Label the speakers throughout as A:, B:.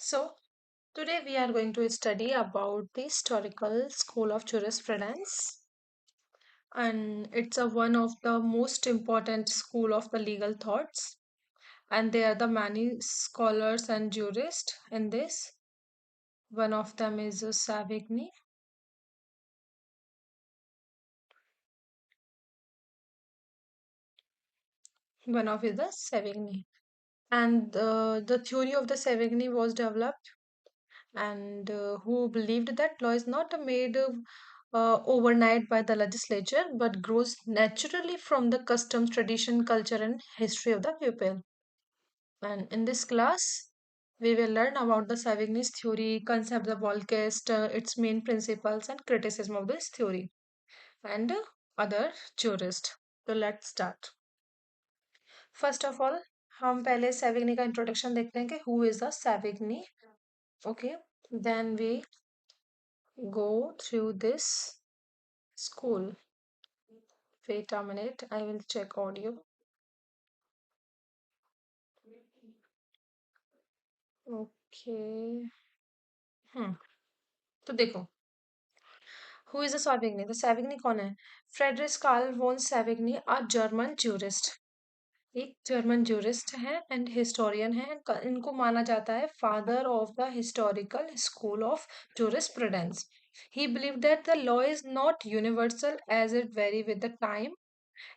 A: So, today we are going to study about the historical school of jurisprudence, and it's a one of the most important school of the legal thoughts. And there are the many scholars and jurists in this. One of them is Savigny. One of is the Savigny, and the theory of the Savigny was developed, and who believed that law is not made overnight by the legislature but grows naturally from the customs, tradition, culture, and history of the people. And in this class, we will learn about the Savigny's theory, concept of Volcast, its main principles, and criticism of this theory, and other jurists. So let's start. First of all हम पहले Savigny का introduction देखते हैं कि who is the Savigny. Okay, then we go through this school. Wait a minute, I will check audio. Okay. Hmm तो देखो, who is the Savigny. The Savigny कौन है? Friedrich Karl von Savigny, a German jurist. एक German jurist है and historian है. इनको माना जाता है father of the historical school of jurisprudence. He believed that the law is not universal as it vary with the time.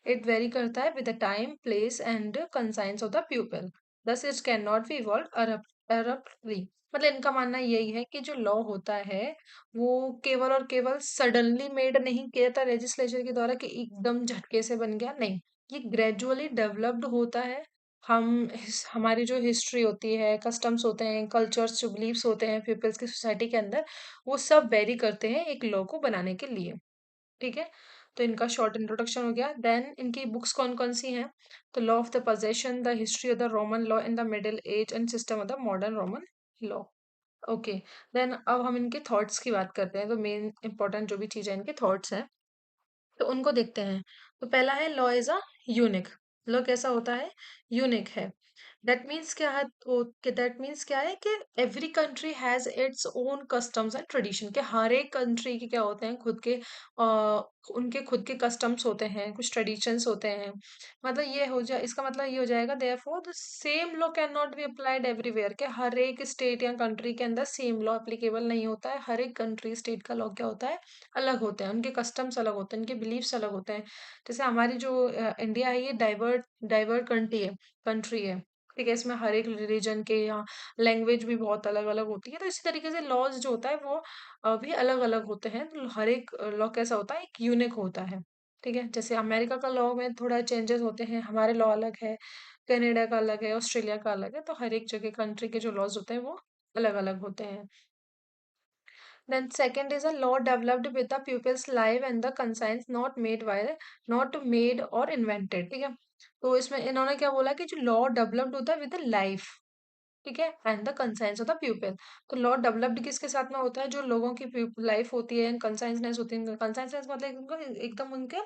A: It vary करता है with the time, place and conscience of the pupil. Thus it cannot be evolved abruptly. मतलब इनका मानना यही है कि जो law होता है वो केवल और केवल सडनली मेड नहीं किया था लेजिस्लेचर के द्वारा कि एकदम झटके से बन गया. नहीं, ये ग्रेजुअली डेवलप्ड होता है. हमारी जो हिस्ट्री होती है, कस्टम्स होते हैं, कल्चर्स, जो बिलीव्स होते हैं पीपल्स की सोसाइटी के अंदर, वो सब वेरी करते हैं एक लॉ को बनाने के लिए. ठीक है, तो इनका शॉर्ट इंट्रोडक्शन हो गया. देन इनकी बुक्स कौन कौन सी हैं? तो law of the possession, the history of the Roman law in the middle age and system of the modern Roman law. Okay, then अब हम इनके थॉट्स की बात करते हैं. तो मेन इंपॉर्टेंट जो भी चीज़ है इनके थॉट्स हैं, तो उनको देखते हैं. तो पहला है law is a unique. Law कैसा होता है? यूनिक है. दैट मीन्स क्या है? तो दैट मीन्स क्या है कि every country has its own customs and tradition. के हर एक कंट्री के क्या होते हैं? खुद के उनके खुद के कस्टम्स होते हैं, कुछ ट्रेडिशंस होते हैं. मतलब ये हो जाए, इसका मतलब ये हो जाएगा therefore the same law can not be applied everywhere. के हर एक स्टेट या कंट्री के अंदर सेम लॉ एप्लीकेबल नहीं होता है. हर एक कंट्री स्टेट का लॉ क्या होता है? अलग होते हैं. उनके कस्टम्स अलग होते हैं, उनके बिलीफ्स अलग होते हैं. जैसे हमारी जो इंडिया है, ये डाइवर्ट कंट्री है. ठीक है, इसमें हर एक रिलीजन के या लैंग्वेज भी बहुत अलग अलग होती है. तो इसी तरीके से लॉज जो होता है वो भी अलग अलग होते हैं. तो हर एक लॉ कैसा होता है? एक यूनिक होता है. ठीक है, जैसे अमेरिका का लॉ में थोड़ा चेंजेस होते हैं, हमारे लॉ अलग है, कनाडा का अलग है, ऑस्ट्रेलिया का अलग है. तो हर एक जगह कंट्री के जो लॉज होते हैं वो अलग अलग होते हैं. Then second is a law developed with the pupil's life and the conscience, not made or invented. ठीक है, तो इसमें इन्होंने क्या बोला कि जो लॉ डेवलप्ड होता है विद द लाइफ. ठीक है, and the conscience of the प्यूपिल. तो लॉ डेवलप्ड किसके साथ में होता है? जो लोगों की लाइफ होती है, कंसाइंसनेस होती है. कंसाइंसनेस मतलब उनको एकदम उनके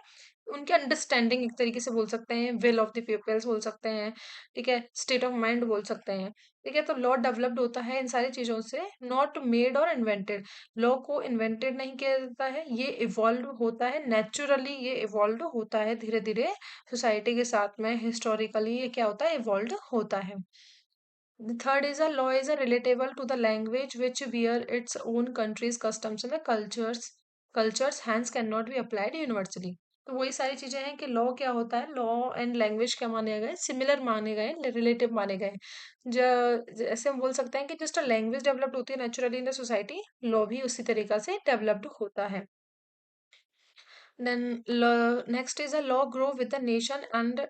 A: उनके अंडरस्टैंडिंग, एक तरीके से बोल सकते हैं, विल ऑफ द पीपल्स बोल सकते हैं. ठीक है, स्टेट ऑफ माइंड बोल सकते हैं. ठीक है, तो लॉ डेवलप्ड होता है इन सारी चीजों से, नॉट मेड और इन्वेंटेड. लॉ को इन्वेंटेड नहीं किया जाता है, ये इवॉल्व होता है नेचुरली. ये इवॉल्व होता है धीरे धीरे सोसाइटी के साथ में. हिस्टोरिकली ये क्या होता है? इवॉल्व होता है. The third is a law is a relatable to the language which wear its own country's customs and the cultures hence cannot be applied universally. तो वही सारी चीजें हैं कि लॉ क्या होता है. लॉ एंड लैंग्वेज क्या माने गए? सिमिलर माने गए, रिलेटिव माने गए. जैसे हम बोल सकते हैं कि जस्ट अ लैंग्वेज डेवलप्ड होती है naturally in the society, law भी उसी तरीका से डेवलप्ड होता है. Then next is a law grow with the nation and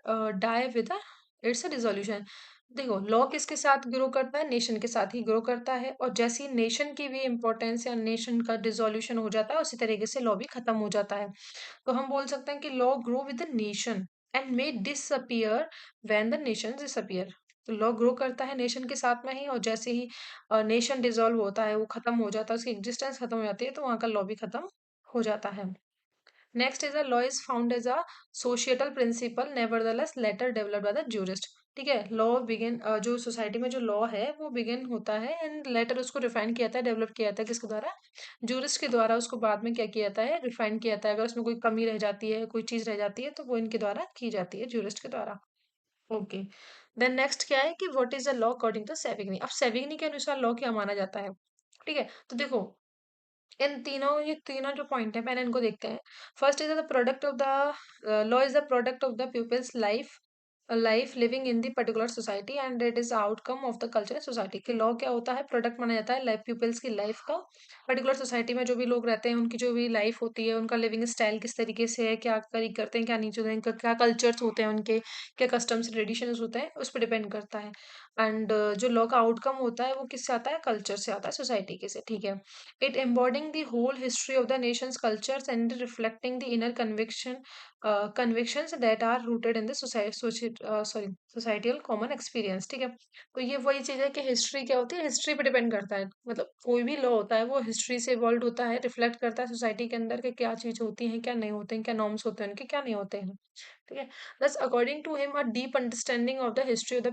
A: die with the its a resolution. देखो, लॉ किसके साथ ग्रो करता है? नेशन के साथ ही ग्रो करता है. और जैसी नेशन की भी इंपॉर्टेंस या नेशन का डिसोल्यूशन हो जाता है, उसी तरीके से लॉ भी खत्म हो जाता है. तो हम बोल सकते हैं कि law grow with the nation and may disappear when the nation disappear. तो लॉ ग्रो करता है नेशन के साथ में ही, और जैसे ही नेशन डिसॉल्व होता है, वो खत्म हो जाता है, उसकी एग्जिस्टेंस खत्म हो जाती है, तो वहां का लॉ भी खत्म हो जाता है. Next is a law is found as a societal principle nevertheless later developed by the jurist. ठीक है। लॉ बिगिन जो सोसाइटी में जो लॉ है वो बिगिन होता है एंड लेटर उसको रिफाइन किया जाता है, डेवलप किया जाता है किसके द्वारा? जूरिस्ट के द्वारा उसको बाद में क्या किया जाता है? रिफाइन किया जाता है। अगर उसमें कोई कमी रह जाती है, कोई चीज रह जाती है, तो वो इनके द्वारा की जाती है, जूरिस्ट के द्वारा। ओके। देन नेक्स्ट क्या है कि what is a law according to Savigny. अब सेविग्नी के अनुसार लॉ क्या माना जाता है? ठीक है, तो देखो इन तीनों, ये तीनों जो पॉइंट है पहले इनको देखते हैं। First is the product of the law is the product of the people's life living in the particular society and it is outcome of the culture society. कि लॉ क्या होता है? प्रोडक्ट माना जाता है लाइफ पीपल्स की life का, particular society में जो भी लोग रहते हैं उनकी जो भी लाइफ होती है, उनका लिविंग स्टाइल किस तरीके से है, क्या करी करते हैं, क्या नहीं होते हैं, क्या कल्चर्स होते हैं उनके, क्या कस्टम्स ट्रेडिशंस होते हैं, उस पर डिपेंड करता है। एंड जो लॉ का आउटकम होता है वो किससे आता है? कल्चर से आता है, सोसाइटी के से। ठीक है। It embodying the whole history of the nation's cultures and reflecting the inner convictions that are rooted in the societal common experience। ठीक है, तो ये वही चीज है कि हिस्ट्री क्या होती है? हिस्ट्री पे डिपेंड करता है। मतलब कोई भी लॉ होता है वो हिस्ट्री से इवॉल्व होता है, रिफ्लेक्ट करता है सोसाइटी के अंदर के क्या चीज होती है, क्या नहीं होते हैं, क्या नॉर्म्स होते हैं उनके, क्या नहीं होते हैं। ठीक है। Thus, according to him, a deep understanding of the history of the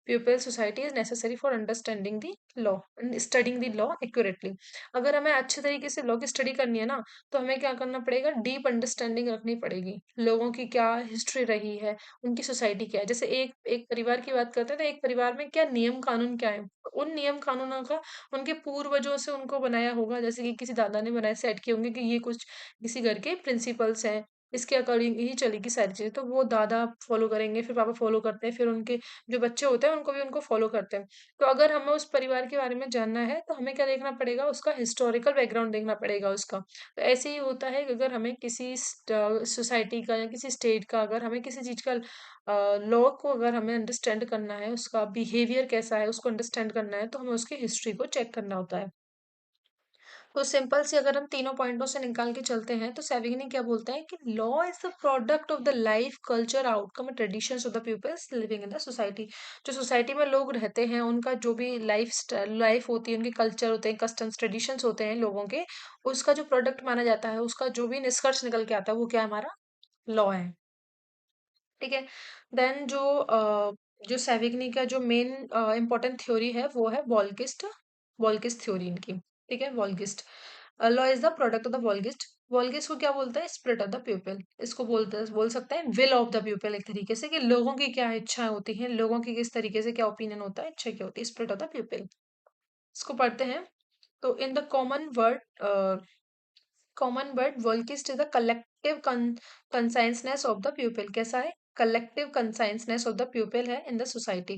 A: pupil society is necessary for understanding the law and studying the law accurately। अगर हमें अच्छे तरीके से लॉ की स्टडी करनी है ना, तो हमें क्या करना पड़ेगा? डीप अंडरस्टैंडिंग रखनी पड़ेगी, लोगों की क्या हिस्ट्री रही है, उनकी सोसाइटी क्या है। जैसे एक एक परिवार की बात करते हैं, तो एक परिवार में क्या नियम कानून क्या है, उन नियम कानूनों का उनके पूर्वजों से उनको बनाया होगा, जैसे कि किसी दादा ने बनाए, सेट किए होंगे कि ये कुछ किसी घर के प्रिंसिपल्स हैं, इसके अकॉर्डिंग ही चलेगी सारी चीजें। तो वो दादा फॉलो करेंगे, फिर पापा फॉलो करते हैं, फिर उनके जो बच्चे होते हैं उनको भी उनको फॉलो करते हैं। तो अगर हमें उस परिवार के बारे में जानना है तो हमें क्या देखना पड़ेगा? उसका हिस्टोरिकल बैकग्राउंड देखना पड़ेगा उसका। तो ऐसे ही होता है कि अगर हमें किसी सोसाइटी का या किसी स्टेट का, अगर हमें किसी चीज का लॉ को अगर हमें अंडरस्टैंड करना है, उसका बिहेवियर कैसा है उसको अंडरस्टैंड करना है, तो हमें उसकी हिस्ट्री को चेक करना होता है। तो सिंपल सी अगर हम तीनों पॉइंटों से निकाल के चलते हैं, तो सेविग्नी क्या बोलता है कि law is the product of the life culture outcome and traditions of the peoples living in the society. जो सोसाइटी में लोग रहते हैं उनका जो भी लाइफ होती है, उनके कल्चर होते हैं, कस्टम्स ट्रेडिशंस होते हैं लोगों के, उसका जो प्रोडक्ट माना जाता है, उसका जो भी निष्कर्ष निकल के आता है, वो क्या है? हमारा लॉ है। ठीक है। देन जो सेविग्नी का जो मेन इंपॉर्टेंट थ्योरी है वो है वॉल्गिस्ट, वॉल्गिस्ट थ्योरी इनकी। ठीक है, Volksgeist law is the product of the Volksgeist. Volksgeist को क्या बोलता है? Spirit of the people. इसको बोल सकते हैं विल ऑफ द प्यूपिल, एक तरीके से कि लोगों की क्या इच्छाएं होती हैं, लोगों की किस तरीके से क्या ओपिनियन होता है, इच्छा क्या होती है, स्पिरिट ऑफ द प्यूपिल। इसको पढ़ते हैं। तो in the common word Volksgeist is the collective consciousness of the people. कैसा है? Collective consciousness of the people है इन द सोसाइटी।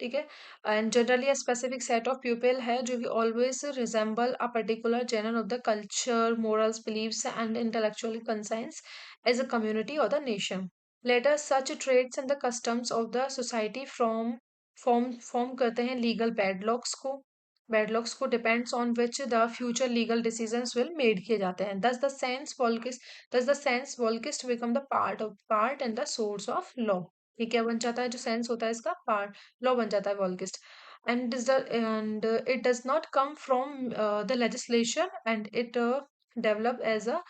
A: ठीक है। And generally a specific set of people है जो कि always resemble a particular genre of the culture, morals, beliefs and intellectual conscience as a community और the nation. Later such trades and the customs of the society form करते हैं legal बैडलॉक्स को depends on which the future legal decisions will made किए जाते हैं। Thus the sense Volksgeist become the part and the source of law. ये क्या बन जाता है? जो सेंस होता है इसका पार्ट, लॉ बन जाता है Volksgeist. And it does not come from the legislation and it develop as a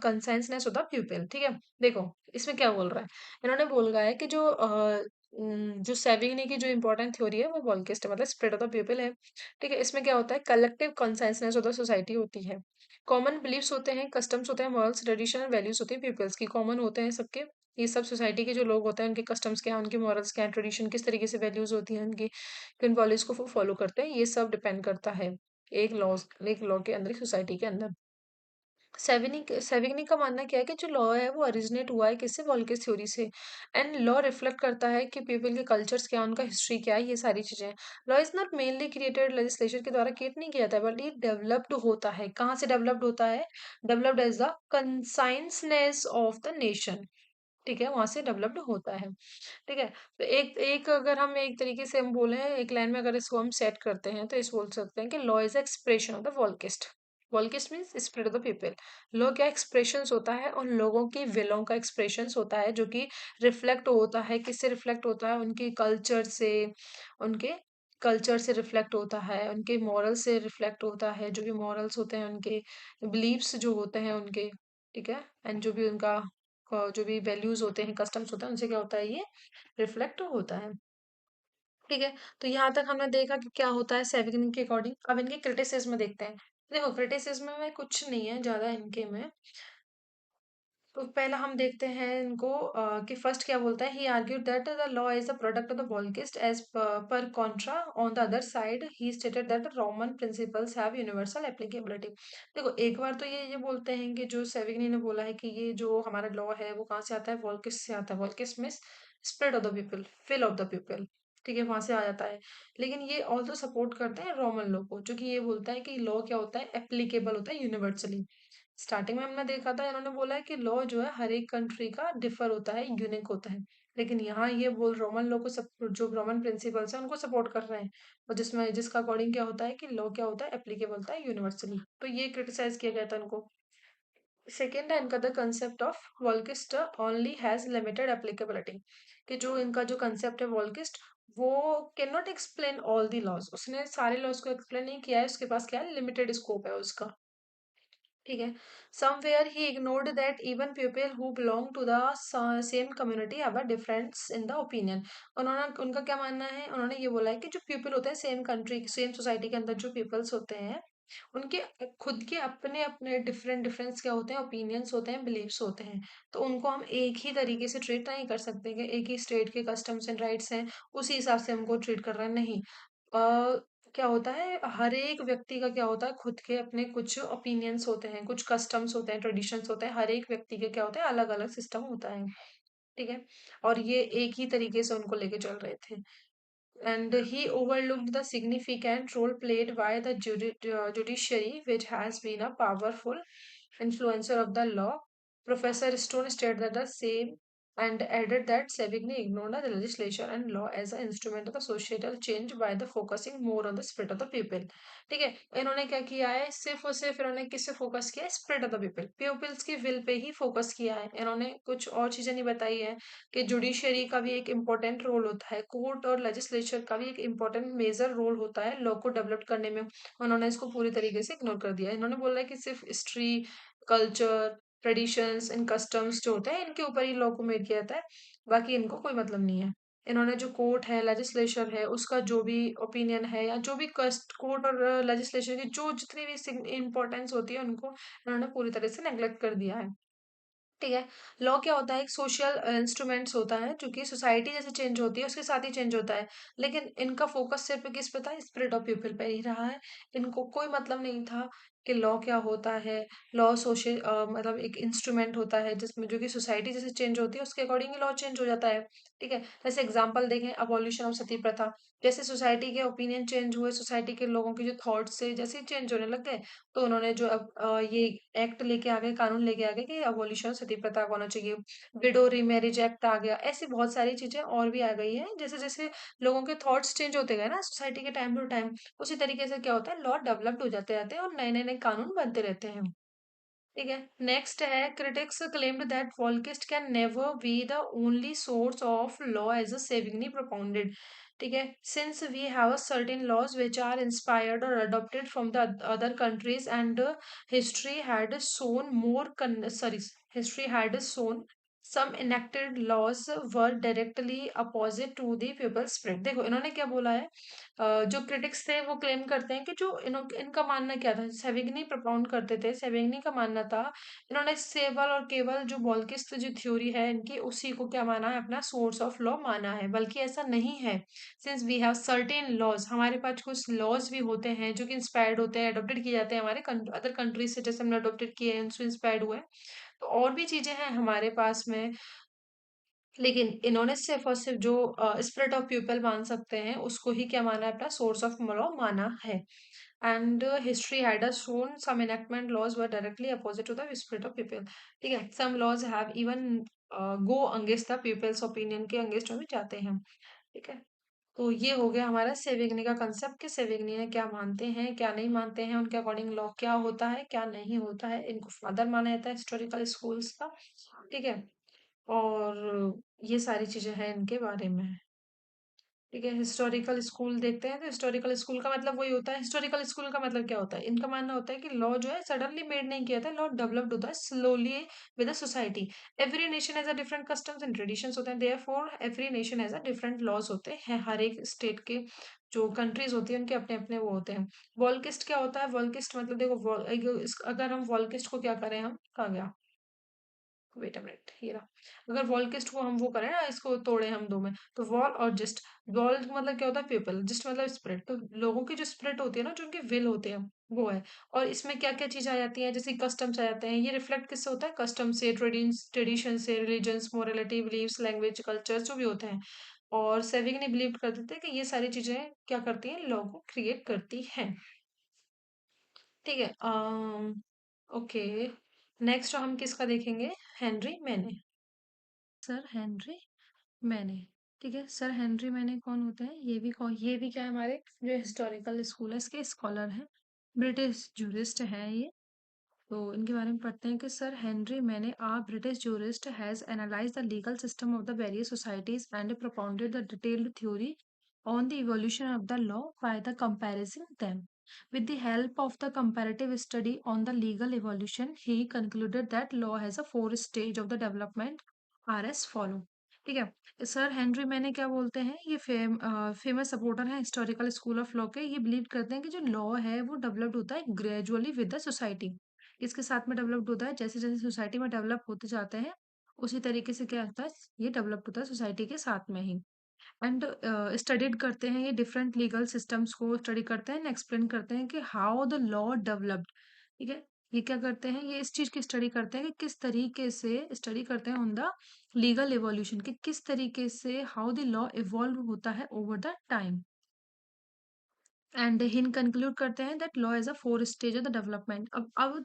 A: consciousness of the people. ठीक है। देखो इसमें क्या बोल रहा है, इन्होंने बोल रहा है कि जो सेविग्नी की जो इंपॉर्टेंट थ्योरी है वो वॉल्किस्ट है, मतलब स्प्रेड ऑफ द पीपल है। ठीक है। इसमें क्या होता है? कलेक्टिव कंसेंसनेस ऑफ द सोसाइटी होती है, कॉमन बिलीफ्स होते हैं, कस्टम्स होते हैं, मॉरल्स, ट्रेडिशन, वैल्यूज होती है पीपल्स की, कॉमन होते हैं सबके। ये सब सोसाइटी के जो लोग होते हैं उनके कस्टम्स क्या है, उनके मॉरल्स क्या है, ट्रेडिशन किस तरीके से वैल्यूज होती हैं उनकी, किन वैल्यूज को वो फॉलो करते हैं, ये सब डिपेंड करता है एक लॉ के अंदर, सोसाइटी के अंदर। सेविग्नी का मानना क्या है कि जो लॉ है वो ओरिजिनेट हुआ है किससे? वॉल्किस थ्योरी से। एंड लॉ रिफ्लेक्ट करता है कि पीपल के कल्चर्स क्या है, उनका हिस्ट्री क्या है, ये सारी चीजें। Law is not mainly created legislation के द्वारा क्रिएट नहीं किया था, बट ये डेवलप्ड होता है। कहाँ से डेवलप्ड होता है? Developed as the consciousness of the nation. ठीक है, वहां से डेवलप्ड होता है। ठीक है। तो एक एक अगर हम एक तरीके से हम बोले एक लाइन में अगर इसको हम सेट करते हैं तो इस बोल सकते हैं कि law is expression of the Volksgeist. Volksgeist means spirit of the people. Law क्या एक्सप्रेशंस होता है? और लोगों की विलों का एक्सप्रेशंस होता है, जो कि रिफ्लेक्ट होता है, किससे रिफ्लेक्ट होता है? उनके कल्चर से, उनके कल्चर से रिफ्लेक्ट होता है, उनके मॉरल से रिफ्लेक्ट होता है, जो भी मॉरल्स होते हैं उनके, बिलीव्स जो होते हैं उनके। ठीक है। एंड जो भी उनका जो भी वैल्यूज होते हैं, कस्टम्स होते हैं, उनसे क्या होता है, ये रिफ्लेक्ट होता है। ठीक है, तो यहाँ तक हमने देखा कि क्या होता है सेविग्नी के अकॉर्डिंग। अब इनके क्रिटिसिज्म देखते हैं। देखो क्रिटिसिज्म में कुछ नहीं है ज्यादा इनके में। तो पहला हम देखते हैं इनको कि फर्स्ट क्या बोलता है, he argued that the law is the product of the Volksgeist as per contra on the other side he stated that Roman principles have universal applicability. देखो एक बार तो ये बोलते हैं कि जो सेविग्नी ने बोला है कि ये जो हमारा लॉ है वो कहाँ से आता है, वोल्किस्ट से आता है। वोल्किस्ट में spread of the people, fill of the people, ठीक है, वहां से आ जाता है। लेकिन ये ऑल्सो सपोर्ट करते हैं रोमन लॉ को, जो कि ये बोलता है कि लॉ क्या होता है, एप्लीकेबल होता है यूनिवर्सली। स्टार्टिंग में हमने देखा था, इन्होंने बोला है कि लॉ जो है हर एक कंट्री का डिफर होता है, यूनिक होता है। लेकिन यहाँ ये बोल रोमन लॉ को सब, जो रोमन प्रिंसिपल्स हैं उनको सपोर्ट कर रहे हैं, और जिसमें जिसका अकॉर्डिंग क्या होता है कि लॉ क्या होता है, एप्लीकेबल होता है यूनिवर्सली। तो ये क्रिटिसाइज किया गया था इनको। सेकेंड है इनका the concept of Volksgeist only has limited applicability, कि जो इनका जो कंसेप्ट है वॉल्किस्ट, वो can not explain all the laws, उसने सारे लॉज को एक्सप्लेन नहीं किया है, उसके पास क्या है, लिमिटेड स्कोप है उसका। ठीक है, somewhere he ignored that even people who belong to the same community have a difference in the opinion. उन्होंने, उनका क्या मानना है, उन्होंने ये बोला है कि जो पीपल होते हैं सेम कंट्री सेम सोसाइटी के अंदर, जो पीपल्स होते हैं उनके खुद के अपने अपने डिफरेंट डिफरेंस क्या होते हैं, ओपिनियंस होते हैं, बिलीव्स होते हैं। तो उनको हम एक ही तरीके से ट्रीट नहीं कर सकते कि एक ही स्टेट के कस्टम्स एंड राइट्स हैं उसी हिसाब से हमको ट्रीट कर रहे हैं, नहीं। क्या होता है, हर एक व्यक्ति का क्या होता है, खुद के अपने कुछ ओपिनियंस होते हैं, कुछ कस्टम्स होते हैं, ट्रेडिशंस होते हैं, हर एक व्यक्ति के क्या होता है, अलग अलग सिस्टम होता है। ठीक है, और ये एक ही तरीके से उनको लेके चल रहे थे। And he overlooked the significant role played by the judiciary, which has been a powerful influencer of the law. Professor Stone stated that the same and added that Savigny ignored the legislation and law as an instrument of the societal change by the focusing more on the spirit of the people. ठीक है, इन्होंने क्या किया है, सिर्फ और सिर्फ इन्होंने किस पे फोकस किया है, spread of the people, people's की विल पे ही फोकस किया है। इन्होंने कुछ और चीजें नहीं बताई है कि जुडिशरी का भी एक इम्पोर्टेंट रोल होता है, कोर्ट और लेजिस्लेचर का भी एक इम्पोर्टेंट मेजर रोल होता है लॉ को डेवलप करने में। उन्होंने इसको पूरी तरीके से इग्नोर कर दिया। इन्होंने बोला है कि सिर्फ history, culture, traditions and customs जो होते हैं इनके ऊपर ही लॉ को मेड किया जाता है, बाकी इनको कोई मतलब नहीं है। इन्होंने जो कोर्ट है, लेजिस्लेचर है, उसका जो भी ओपिनियन है, या जो भी कस्ट कोर्ट और लेजिस्लेचर की जो जितनी भी इंपॉर्टेंस होती है उनको इन्होंने पूरी तरह से नेग्लेक्ट कर दिया है। ठीक है, लॉ क्या होता है, एक सोशल इंस्ट्रूमेंट्स होता है जो कि सोसाइटी जैसे चेंज होती है उसके साथ ही चेंज होता है। लेकिन इनका फोकस सिर्फ किस पे था, स्पिरिट ऑफ पीपल पे ही रहा है। इनको कोई मतलब नहीं था कि लॉ क्या होता है। लॉ सोशल मतलब एक इंस्ट्रूमेंट होता है जिसमें जो कि सोसाइटी जैसे चेंज होती है उसके अकॉर्डिंग लॉ चेंज हो जाता है। ठीक है, जैसे एग्जाम्पल देखें, अबॉलिशन ऑफ सती प्रथा, जैसे सोसाइटी के ओपिनियन चेंज हुए, सोसाइटी के लोगों के जो थॉट्स से जैसे चेंज होने लग गए, तो उन्होंने जो अब ये एक्ट लेके आ गए, कानून लेके आ गए कि अबॉलिशन सती प्रथा होना चाहिए। विडो रीमैरिज एक्ट आ गया, ऐसी बहुत सारी चीजें और भी आ गई हैं। जैसे जैसे लोगों के थॉट्स चेंज होते गए ना सोसाइटी के टाइम टू टाइम, उसी तरीके से क्या होता है, लॉ डेवलप्ड हो जाते जाते हैं और नए नए नए कानून बनते रहते हैं। ठीक है, नेक्स्ट है, critics claimed that Volksgeist can never be the only source of law as a Savigny propounded. ठीक है, since we have a certain laws which are inspired और adopted from the other countries and history had sown more sorry history had sown some enacted laws were directly opposite to the people's spirit। देखो इन्होंने क्या बोला है, जो critics थे वो claim करते हैं कि जो इनका मानना क्या था, सेविग्नी प्रपोंड करते थे, सेविग्नी का मानना था, इन्होंने केवल और केवल जो बॉल्किस्ट जो थ्योरी है इनकी उसी को क्या माना है, अपना सोर्स ऑफ लॉ माना है। बल्कि ऐसा नहीं है, since we have certain laws, हमारे पास कुछ लॉज भी होते हैं जो कि इंस्पायर्ड होते हैं, अडोप्टेड किए जाते हैं हमारे अदर कंट्रीज से, जैसे हमने अडोप्टेड किए हैं उनसे इंस्पायर्ड हुए हैं। तो और भी चीजें हैं हमारे पास में, लेकिन इन्होंने सिर्फ और सिर्फ जो स्पिरिट ऑफ पीपल मान सकते हैं उसको ही क्या माना है, अपना सोर्स ऑफ लॉ माना है। And history had shown some enactment laws were directly opposite to the spirit of people. ठीक है, some laws have even go against the people's opinion के अगेंस्ट में भी जाते हैं। ठीक है, तो ये हो गया हमारा सेविग्नी का कंसेप्ट कि सेविग्नी ने क्या मानते हैं, क्या नहीं मानते हैं, उनके अकॉर्डिंग लॉ क्या होता है, क्या नहीं होता है। इनको फादर माना जाता है हिस्टोरिकल स्कूल्स का। ठीक है, और ये सारी चीजें हैं इनके बारे में। ठीक है, हिस्टोरिकल स्कूल देखते हैं तो हिस्टोरिकल स्कूल का मतलब वही होता है। हिस्टोरिकल स्कूल का मतलब क्या होता है? इनका मानना होता है कि लॉ जो है सडनली मेड नहीं किया था, लॉ डेवलप्ड होता है slowly with the society. Every nation has a different customs and traditions होते हैं, therefore every nation has a different laws होते हैं। हर एक स्टेट के जो कंट्रीज होती है उनके अपने अपने वो होते हैं। वॉलकिस्ट क्या होता है? वॉलकिस्ट मतलब देखो अगर हम वॉलकिस्ट को क्या करें, हम कहाँ गया, वेट अ मिनट, ये रहा। अगर वॉल किस्ट को हम वो करें ना, इसको तोड़े हम दो में, तो वॉल और जस्ट, वॉल मतलब क्या होता है? पीपल, जस्ट मतलब स्पिरिट। तो लोगों की जो स्पिरिट होती है ना, जो उनके विल होते हैं, वो है। और इसमें क्या क्या चीज आ जाती है? जैसे कस्टम्स आ जाते हैं। ये रिफ्लेक्ट किससे होता है? कस्टम से, ट्रेडिशन से, religions, morality, believes, language, culture जो भी होते हैं। और सेविग ने बिलीव करते थे कि ये सारी चीजें क्या करती हैं? लॉ को क्रिएट करती हैं। ठीक है। ओके, नेक्स्ट हम किसका देखेंगे? हेनरी मैने। सर हेनरी मैने। ठीक है, सर हेनरी मैने कौन होते हैं? ये भी क्या है? हमारे जो हिस्टोरिकल स्कूल है इसके स्कॉलर हैं, ब्रिटिश जूरिस्ट हैं ये। तो इनके बारे में पढ़ते हैं कि sir Henry Maine a British jurist has analyse the legal system of the various societies and propounded the detailed theory on the evolution of the law by the comparing them. With the help of the comparative study on the legal evolution, he concluded that law has a four stage of the development are as follow. ठीक है, sir Henry मैंने क्या बोलते हैं? ये famous supporter हैं historical school of law के। ये बिलीव करते हैं कि जो लॉ है वो डेवलप्ड होता है ग्रेजुअली विद द सोसाइटी। इसके साथ में डेवलप्ड होता है, जैसे जैसे सोसाइटी में डेवलप होते जाते हैं उसी तरीके से क्या होता है, ये डेवलप होता है सोसाइटी के साथ में ही। एंड स्टडीड करते हैं ये डिफरेंट लीगल सिस्टम्स को स्टडी करते हैं, एक्सप्लेन करते हैं कि हाउ द लॉ डेवलप्ड। ठीक है, ये क्या करते हैं? ये इस चीज की स्टडी करते हैं कि किस तरीके से, स्टडी करते हैं ऑन द लीगल एवोल्यूशन, कि किस तरीके से हाउ द लॉ इवॉल्व होता है ओवर द टाइम। एंड हिन कंक्लूड करते हैं that law is a four stage of the development. अब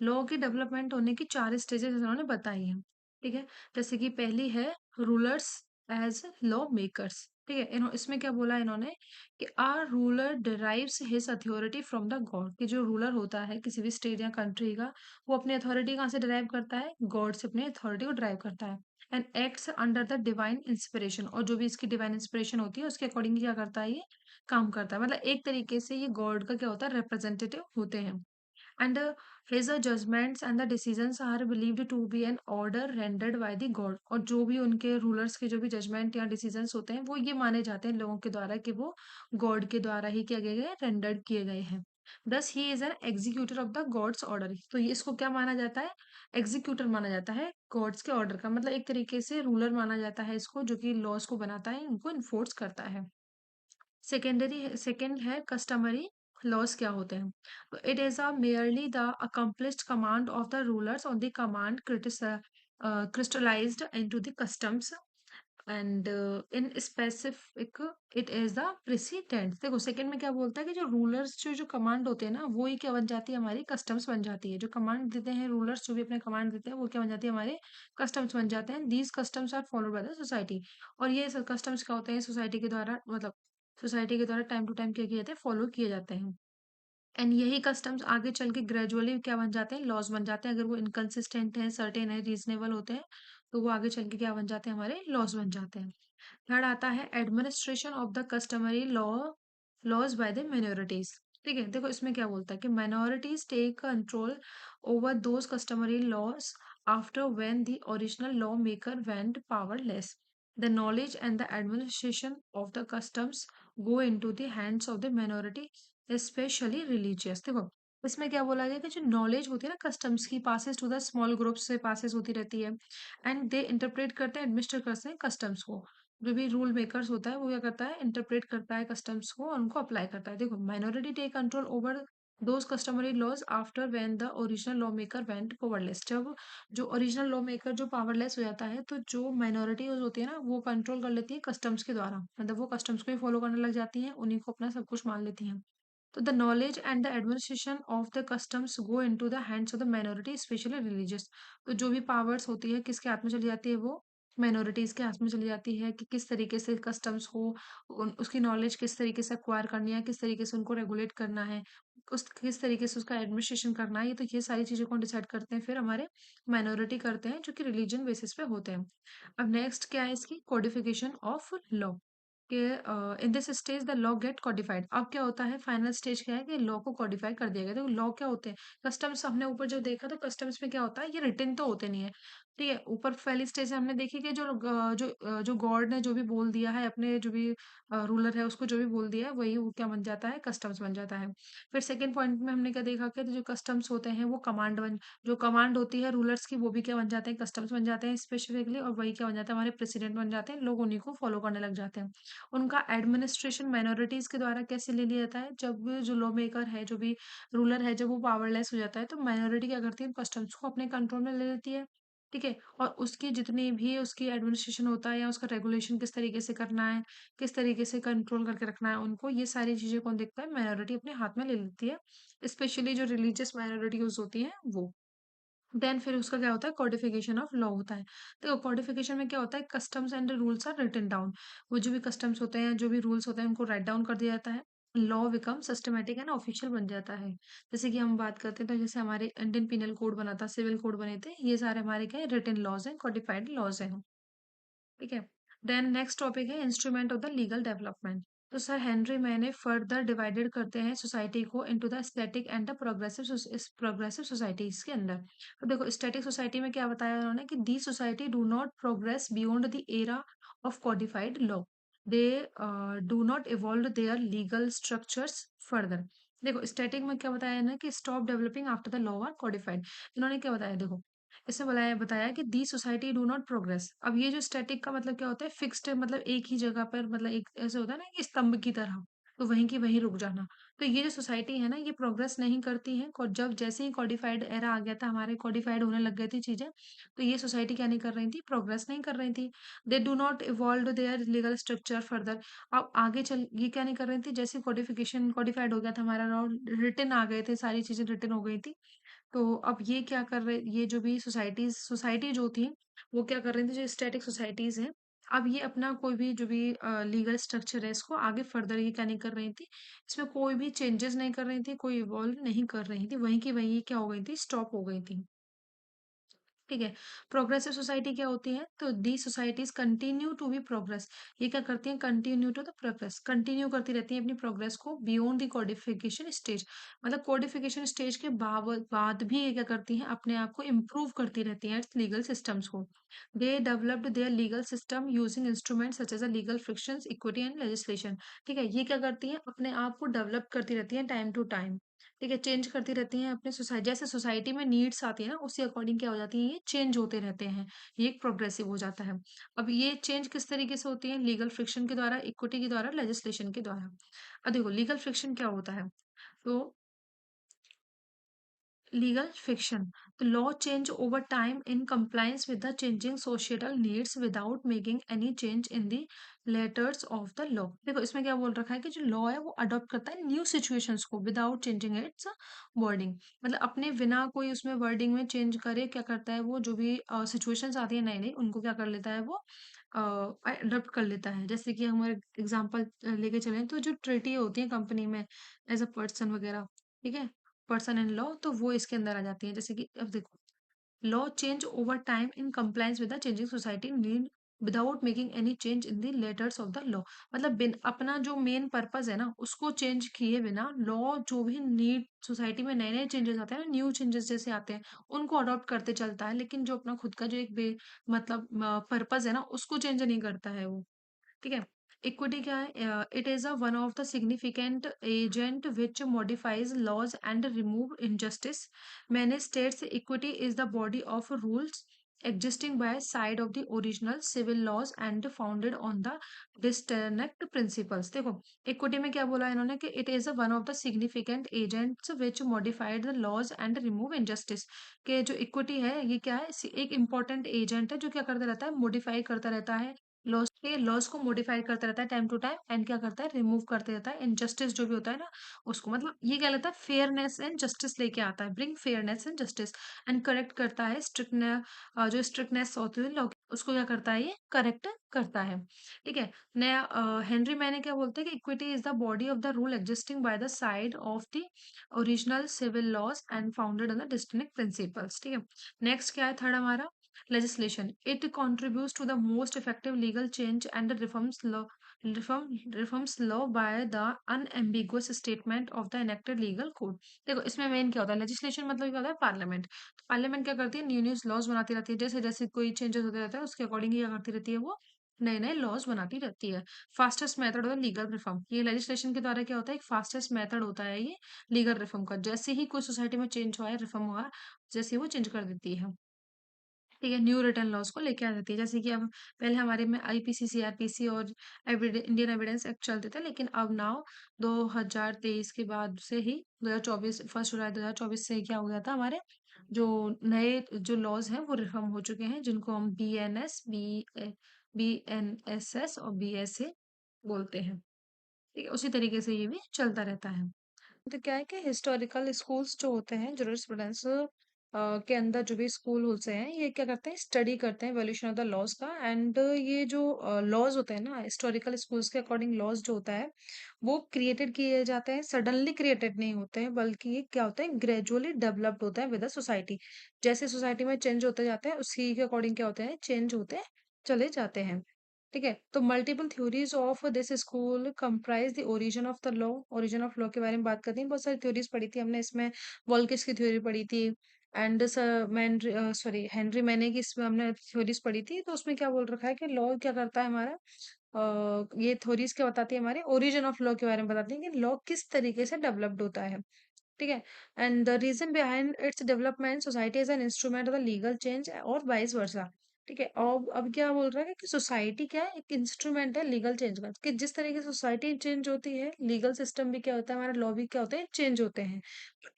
A: लॉ की डेवलपमेंट होने की चार स्टेजेस इन्होंने बताई हैं। ठीक है, जैसे कि पहली है रूलर्स एज लॉ मेकर्स। ठीक है, इसमें क्या बोला इन्होंने कि are ruler derives his authority from the God. कि जो रूलर होता है किसी भी स्टेट या कंट्री का, वो अपनी अथॉरिटी कहाँ से डिराइव करता है? गॉड से अपनी अथॉरिटी को डिराइव करता है। And acts under the divine inspiration, और जो भी इसकी डिवाइन इंस्पिरेशन होती है उसके अकॉर्डिंग क्या करता है? ये काम करता है। मतलब एक तरीके से ये गॉड का क्या होता है? रिप्रेजेंटेटिव होते हैं। And his judgments and the decisions are believed to be an order rendered by the God. और जो भी उनके रूलर्स के जो भी जजमेंट या डिसीजंस होते हैं वो ये माने जाते हैं लोगों के द्वारा कि वो गॉड के द्वारा ही क्या किए गए? रेंडर्ड किए गए हैं। दस he is an executor of the gods order. तो ये इसको क्या माना जाता है? एग्जीक्यूटर माना जाता है गॉड्स के ऑर्डर का। मतलब एक तरीके से रूलर माना जाता है इसको, जो कि लॉस को बनाता है, इनको इन्फोर्स करता है। सेकेंड है कस्टमरी लॉस। क्या होते हैं? तो it is a merely the accomplished command of the rulers on the command crystallised into the customs and in specific it is the president. देखो सेकंड में क्या बोलता है कि जो रूलर्स जो कमांड होते हैं ना, वो ही क्या बन जाती है? हमारी कस्टम्स बन जाती है। जो कमांड देते हैं रूलर्स, जो भी अपने कमांड देते हैं, वो क्या बन जाती है? हमारे कस्टम्स बन जाते हैं। These customs are followed by the society. और ये कस्टम्स क्या होते हैं? सोसाइटी के द्वारा, मतलब सोसाइटी के द्वारा टाइम टू टाइम क्या किए जाते हैं? फॉलो किए जाते हैं। एंड यही कस्टम्स आगे चल के ग्रेजुअली क्या बन जाते हैं? लॉज बन जाते हैं। अगर वो इनकंसिस्टेंट है, सर्टेन है, रीजनेबल होते हैं, तो वो आगे चल के क्या बन जाते हैं? हमारे लॉज बन जाते हैं। थर्ड आता है administration of the customary laws by the minorities. ठीक है, देखो इसमें क्या बोलता है कि minorities take control over those customary laws after when the original law maker went powerless. The knowledge and the administration of the customs go into the hands of the minority, specially religious. देखो इसमें क्या बोला गया कि जो knowledge होती है ना कस्टम्स की, passes to the small group से पासेस होती रहती है। एंड दे इंटरप्रेट करते हैं, एडमिनिस्टर करते हैं कस्टम्स को। जो भी रूल मेकर्स होता है वो क्या करता है? इंटरप्रेट करता है कस्टम्स को और उनको अप्लाई करता है। देखो minority take control over those customary laws after when the original law maker went powerless. जब जो ओरिजिनल लॉ मेकर जो पावरलेस हो जाता है, तो जो माइनॉरिटी होती है ना, वो कंट्रोल कर लेती है कस्टम्स के द्वारा। मतलब वो कस्टम्स को ही फॉलो करने लग जाती हैं, उन्हीं को अपना सब कुछ मान लेती हैं। तो the knowledge and the administration of the customs go into the hands of the minority, specially religious. तो जो भी पावर्स होती है किसके हाथ में चली जाती है? वो माइनॉरिटीज के हाथ में चली जाती है कि किस तरीके से कस्टम्स को उसकी नॉलेज किस तरीके से एक्वायर करनी है, किस तरीके से उनको रेगुलेट करना है, उस किस तरीके से उसका एडमिनिस्ट्रेशन करना है। ये तो ये सारी चीजों को डिसाइड करते हैं फिर हमारे माइनॉरिटी करते हैं, जो कि रिलीजन बेसिस पे होते हैं। अब नेक्स्ट क्या है इसकी? Codification of law. कि in this stage the law get codified. अब क्या होता है, फाइनल स्टेज क्या है कि लॉ को कॉडिफाई कर दिया गया। तो लॉ क्या होते हैं, कस्टम्स हमने ऊपर जो देखा, तो कस्टम्स में क्या होता है, ये रिटन तो होते नहीं है। ठीक है, ऊपर पहली स्टेज हमने देखी कि जो गॉड ने जो भी बोल दिया है, अपने जो भी रूलर है उसको जो भी बोल दिया है, वही वो क्या बन जाता है, कस्टम्स बन जाता है। फिर सेकंड पॉइंट में हमने क्या देखा कि जो कस्टम्स होते हैं वो जो कमांड होती है रूलर्स की, वो भी क्या बन जाते हैं, कस्टम्स बन जाते हैं स्पेसिफिकली, और वही क्या बन जाता है, हमारे प्रेसिडेंट बन जाते हैं, लोग उन्हीं को फॉलो करने लग जाते हैं। उनका एडमिनिस्ट्रेशन माइनॉरिटीज के द्वारा कैसे ले लिया जाता है, जब जो लॉ मेकर है, जो भी रूलर है, जब वो पावरलेस हो जाता है, तो माइनॉरिटी क्या करती है, कस्टम्स को अपने कंट्रोल में ले लेती है। ठीक है, और उसकी जितनी भी उसकी एडमिनिस्ट्रेशन होता है, या उसका रेगुलेशन किस तरीके से करना है, किस तरीके से कंट्रोल करके रखना है उनको, ये सारी चीजें कौन देखता है, माइनॉरिटी अपने हाथ में ले लेती है। स्पेशली जो रिलीजियस माइनॉरिटीज होती हैं वो। देन फिर उसका क्या होता है, कॉडिफिकेशन ऑफ लॉ होता है। तो कॉडिफिकेशन में क्या होता है, customs and rules are written down. वो जो भी कस्टम्स होते हैं, जो भी रूल्स होते हैं, उनको राइट डाउन कर दिया जाता है। Law become systematic and official बन जाता है। जैसे कि हम बात करते हैं, तो जैसे हमारे इंडियन पिनल कोड बना था, सिविल कोड बने थे, ये सारे हमारे क्या है, रिटन लॉज हैं, कॉडिफाइड लॉज हैं। ठीक है। देन नेक्स्ट टॉपिक है instrument of the legal development. तो सर हेनरी मैंने फर्दर डिवाइडेड करते हैं सोसाइटी को into the static and the progressive societies के अंदर। तो देखो, स्टैटिक सोसाइटी में क्या बताया उन्होंने कि the society do not progress beyond the era of codified law. They do not evolve their legal structures further. देखो, स्टैटिक में क्या बताया ना कि stop developing after the law are codified. इन्होंने क्या बताया, देखो इसमें बताया बताया कि the society do not progress. अब ये जो स्टैटिक का मतलब क्या होता है, फिक्स्ड, मतलब एक ही जगह पर, मतलब एक ऐसे होता है ना कि स्तंभ की तरह, तो वहीं की वहीं रुक जाना। तो ये जो सोसाइटी है ना, ये प्रोग्रेस नहीं करती है। और जब जैसे ही कॉडिफाइड एरा आ गया था, हमारे कॉडिफाइड होने लग गई थी चीजें, तो ये सोसाइटी क्या नहीं कर रही थी, प्रोग्रेस नहीं कर रही थी। दे do not evolve their legal structure further. अब आगे चल ये क्या नहीं कर रही थी, जैसे कॉडिफिकेशन कॉडिफाइड हो गया था हमारा लॉ, रिटन आ गए थे, सारी चीजें रिटन हो गई थी। तो अब ये क्या कर रहे, ये जो भी सोसाइटी जो थी, वो क्या कर रही थी, जो स्टैटिक सोसाइटीज हैं, अब ये अपना कोई भी जो भी लीगल स्ट्रक्चर है, इसको आगे फर्दर ये क्या नहीं कर रही थी, इसमें कोई भी चेंजेस नहीं कर रही थी, कोई इवॉल्व नहीं कर रही थी, वहीं की वहीं क्या हो गई थी, स्टॉप हो गई थी। ठीक है। प्रोग्रेसिव सोसाइटी क्या होती है, तो the societies continue to be progress. ये क्या करती हैं, continue to the progress, continue करती रहती हैं अपनी प्रोग्रेस को बियॉन्ड द कोडिफिकेशन स्टेज। मतलब कोडिफिकेशन स्टेज के बाद भी ये क्या करती हैं, अपने आप को इम्प्रूव करती रहती हैं लीगल सिस्टम्स को। They developed their legal system using instrument such as a legal frictions, equity and legislation. ठीक है, ये क्या करती हैं, अपने आप को डेवलप करती रहती हैं टाइम टू टाइम। ठीक है, चेंज करती रहती हैं अपने सोसाइटी, जैसे सोसाइटी में नीड्स आती है ना, उसी अकॉर्डिंग क्या हो जाती है, ये चेंज होते रहते हैं। ये एक प्रोग्रेसिव हो जाता है। अब ये चेंज किस तरीके से होती है, लीगल फ्रिक्शन के द्वारा, इक्विटी के द्वारा, लेजिस्लेशन के द्वारा। अब देखो, लीगल फ्रिक्शन क्या होता है, तो legal fiction. The law change over time in compliance with the changing societal needs without making any change in the letters of the law. देखो इसमें क्या बोल रखा है कि जो लॉ है वो अडॉप्ट करता है न्यू सिचुएशंस को विदाउट चेंजिंग इट्स वर्डिंग। मतलब अपने बिना कोई उसमें वर्डिंग में चेंज करे, क्या करता है वो, जो भी सिचुएशंस आती है नई नई, उनको क्या कर लेता है वो, अडॉप्ट कर लेता है। जैसे कि हम एग्जांपल लेके चलें, तो जो ट्रिटी होती है कंपनी में एज अ पर्सन वगैरह, ठीक है, पर्सन इन लॉ, तो वो इसके अंदर आ जाती है। जैसे कि अब देखो, law change over time in compliance with the changing society need without making any change in the letters of the law. मतलब बिन अपना जो मेन पर्पस है ना, उसको चेंज किए बिना लॉ जो भी नीड, सोसाइटी में नए नए चेंजेस आते हैं, न्यू चेंजेस जैसे आते हैं, उनको अडॉप्ट करते चलता है, लेकिन जो अपना खुद का जो एक मतलब पर्पस है ना, उसको चेंज नहीं करता है वो। ठीक है। इक्विटी क्या है, it is a one of the significant agent which modifies laws and remove injustice. मैंने states equity is the body of rules existing by side of the original civil laws and founded on the distinct principles। देखो, equity में क्या बोला इन्होंने कि it is one of the significant agents which modified the laws and remove injustice. के जो equity है, ये क्या है, एक इंपॉर्टेंट एजेंट है जो क्या करता रहता है, मॉडिफाई करता रहता है लॉस को मॉडिफाई करता रहता है टाइम टू टाइम, एंड क्या करता है, रिमूव करते रहता है इनजस्टिस जो भी होता है ना उसको। मतलब ये क्या लेता है, फेयरनेस एंड जस्टिस लेके आता है, bring fairness and justice. And correct करता है स्ट्रिक्टनेस, जो स्ट्रिक्टनेस होती है law की, उसको क्या करता है, ये करेक्ट करता है। ठीक है। नया हेनरी मैंने क्या बोलते हैं कि equity is the body of the rule existing by the side of the original civil laws and founded on the distinct principles. ठीक है। नेक्स्ट क्या है, थर्ड हमारा legislation. It contributes to the most effective legal change and reforms law. Reforms law by the unambiguous statement of the enacted legal code. देखो इसमें main क्या होता है, लेजिस्लेशन मतलब क्या होता है, पार्लियामेंट। तो पार्लियामेंट क्या करती है, न्यू न्यू लॉज बनाती रहती है, जैसे जैसे कोई चेंजेस होते रहता है उसके अकॉर्डिंग क्या करती रहती है, वो नए नए लॉज बनाती रहती है। फास्टेस्ट मेथड होता है लीगल रिफॉर्म, ये लेजिस्लेशन के द्वारा क्या होता है, एक फास्टेस्ट मेथड होता है ये लीगल रिफॉर्म का। जैसे ही कोई सोसाइटी में चेंज हुआ है, रिफॉर्म हुआ, जैसे ही वो चेंज कर देती है, ठीक है, न्यू रिटर्न लॉज को लेके आ जाती है। जैसे कि अब पहले हमारे में आईपीसी, सीआरपीसी और इंडियन एविडेंस एक्ट चलते थे, लेकिन अब नाउ 2023 के बाद से ही 2024 1 जुलाई 2024 से क्या हो गया था, हमारे जो नए जो लॉज हैं वो रिफॉर्म हो चुके हैं, जिनको हम BNS और BSA बोलते हैं। ठीक है, उसी तरीके से ये भी चलता रहता है। तो क्या है कि हिस्टोरिकल स्कूल्स जो होते हैं, जुरिस्प्रूडेंस के अंदर जो भी स्कूल होते हैं, ये क्या करते हैं, स्टडी करते हैं वैल्यूशन ऑफ द लॉज का। एंड ये जो लॉज होते हैं ना, हिस्टोरिकल स्कूल्स के अकॉर्डिंग लॉज जो होता है वो क्रिएटेड किए जाते हैं, सडनली क्रिएटेड नहीं होते हैं, बल्कि ये क्या होता है, ग्रेजुअली डेवलप्ड होता है विद द सोसाइटी। जैसे सोसाइटी में चेंज होते जाते हैं, उसी के अकॉर्डिंग क्या होते हैं, चेंज होते चले जाते हैं। ठीक है, तो multiple theories of this school comprise the origin of the law. Origin of law के बारे में बात करते हैं, बहुत सारी थ्योरीज पढ़ी थी हमने इसमें। वॉल्किस की थ्योरी पढ़ी थी, एंड सॉरी हेनरी मैने की इसमें हमने थ्योरीज पढ़ी थी। तो उसमें क्या बोल रखा है कि लॉ क्या करता है हमारा, ये थ्योरीज क्या बताती है, हमारे ओरिजिन ऑफ लॉ के बारे में बताती है कि लॉ किस तरीके से डेवलप्ड होता है। ठीक है, and the reason behind its development, society as an instrument of the legal change और वाइस वर्सा। ठीक है, और अब क्या बोल रहा है कि सोसाइटी क्या है, एक इंस्ट्रूमेंट है लीगल चेंज का, कि जिस तरीके से सोसाइटी चेंज होती है, लीगल सिस्टम भी क्या होता है, हमारा लॉ भी क्या होते हैं, चेंज होते हैं।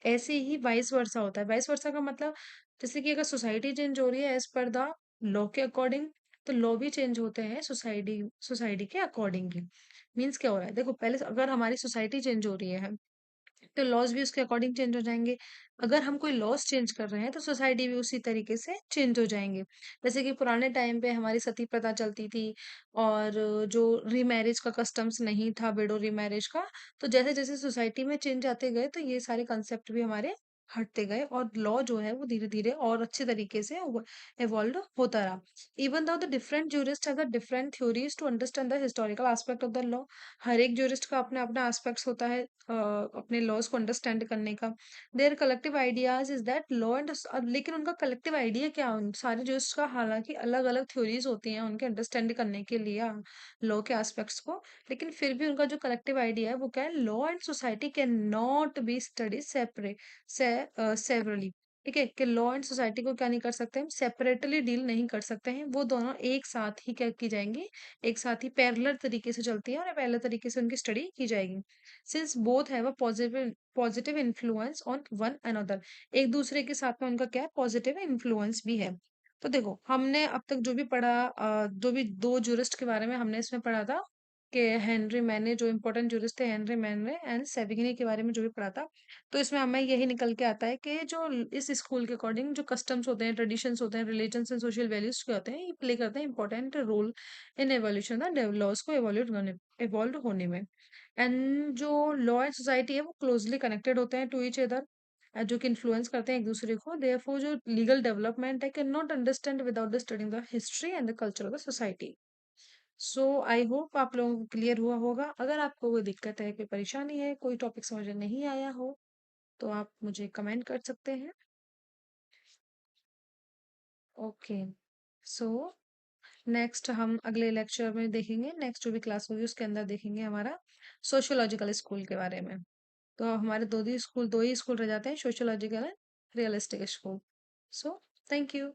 A: ऐसे ही वाइस वर्सा होता है। वाइस वर्सा का मतलब, जैसे कि अगर सोसाइटी चेंज हो रही है एज पर द लॉ के अकॉर्डिंग, तो लॉ भी चेंज होते हैं सोसाइटी सोसाइटी के अकॉर्डिंगली। मीन्स क्या हो रहा है, देखो पहले अगर हमारी सोसाइटी चेंज हो रही है, तो लॉज भी उसके अकॉर्डिंग चेंज हो जाएंगे। अगर हम कोई लॉज चेंज कर रहे हैं, तो सोसाइटी भी उसी तरीके से चेंज हो जाएंगे। जैसे कि पुराने टाइम पे हमारी सती प्रथा चलती थी, और जो रीमैरिज का कस्टम्स नहीं था, विडो रीमैरिज का। तो जैसे जैसे सोसाइटी में चेंज आते गए, तो ये सारे कंसेप्ट भी हमारे हटते गए, और लॉ जो है वो धीरे धीरे और अच्छे तरीके से इवॉल्व होता रहा। Even though the different jurist have the different theories to understand the historical aspect of the law. हर एक जूरिस्ट का अपना अपना एस्पेक्ट्स होता है अपने लॉज को अंडरस्टैंड करने का। There collective ideas is that law and, लेकिन उनका कलेक्टिव आइडिया क्या है, उन सारे जूरिस्ट का हालांकि अलग अलग थ्योरीज होती हैं उनके अंडरस्टैंड करने के लिए लॉ के एस्पेक्ट्स को, लेकिन फिर भी उनका जो कलेक्टिव आइडिया है वो क्या है, law and society can not be study separate severally. ठीक है, कि लॉ एंड सोसाइटी को क्या नहीं कर सकते, हम सेपरेटली डील नहीं कर सकते हैं, वो दोनों एक साथ ही क्या की जाएंगी, एक साथ ही पैरेलल तरीके से चलती है, और पैरेलल तरीके से उनकी स्टडी की जाएगी। Since both have a positive influence on one another, एक दूसरे के साथ में उनका क्या है, पॉजिटिव इन्फ्लुएंस भी है। तो देखो हमने अब तक जो भी पढ़ा, जो भी दो जूरिस्ट के बारे में हमने इसमें पढ़ा था, कि हेनरी मैने जो इम्पोर्टेंट जूरिस्ट थे, हेनरी मैने एंड सेविग्नी के बारे में जो भी पढ़ा था। तो इसमें हमें यही निकल के आता है कि जो इस स्कूल के अकॉर्डिंग जो कस्टम्स होते हैं, ट्रेडिशंस होते हैं, रिलीजन्स एंड सोशल वैल्यूज के होते हैं, ये प्ले करते हैं important role in evolution laws को इवॉल्व होने में। एंड जो लॉ एंड सोसाइटी है वो क्लोजली कनेक्टेड होते हैं टू ईच अदर, जो कि इन्फ्लुएंस करते हैं एक दूसरे को। देयरफॉर जो लीगल डेवलपमेंट है can not understand without the studying the history and the culture of the society. So I hope आप लोगों को क्लियर हुआ होगा। अगर आपको कोई दिक्कत है, कोई परेशानी है, कोई टॉपिक समझ में नहीं आया हो, तो आप मुझे कमेंट कर सकते हैं। ओके, सो नेक्स्ट हम अगले लेक्चर में देखेंगे, नेक्स्ट जो भी क्लास होगी उसके अंदर देखेंगे हमारा सोशियोलॉजिकल स्कूल के बारे में। तो अब हमारे दो ही स्कूल रह जाते हैं, sociological and realistic school. So thank you.